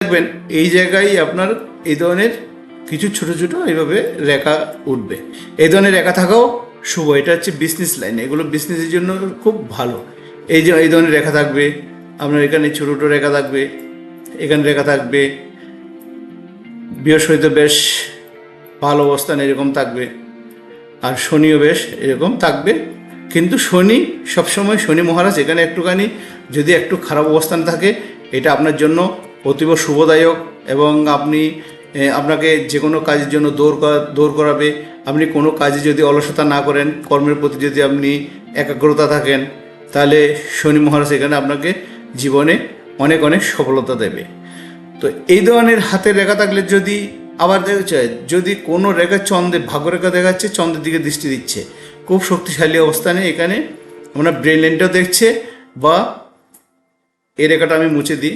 দেখবেন এই জায়গায় আপনার এই ধরনের কিছু ছোট ছোট এইভাবে রেখা উঠবে। এই ধরনের রেখা থাকাও শুভ। এটা হচ্ছে বিজনেস লাইন, এগুলো বিজনেসের জন্য খুব ভালো। এই যে এই ধরনের রেখা থাকবে, আপনার এখানে ছোটো ছোটো রেখা থাকবে, এখানে রেখা থাকবে। বৃহস্পতি বেশ ভালো অবস্থান এরকম থাকবে, আর শনিও বেশ এরকম থাকবে। কিন্তু শনি সবসময়, শনি মহারাজ এখানে একটুখানি যদি একটু খারাপ অবস্থান থাকে, এটা আপনার জন্য অতীব শুভদায়ক। এবং আপনাকে যে কোনো কাজের জন্য দৌড় করাবে। আপনি কোনো কাজে যদি অলসতা না করেন, কর্মের প্রতি যদি আপনি একাগ্রতা থাকেন, তাহলে শনি মহারাজ এখানে আপনাকে জীবনে অনেক অনেক সফলতা দেবে। তো এই ধরনের হাতের রেখা থাকলে যদি আবার দেখা যায়, যদি কোনো রেখা চন্দ্রের ভাগ্যরেখা দেখাচ্ছে, চন্দ্রের দিকে দৃষ্টি দিচ্ছে, খুব শক্তিশালী অবস্থানে এখানে আমরা ব্রেন লাইনটাও দেখছে। বা এই রেখাটা আমি মুছে দিই,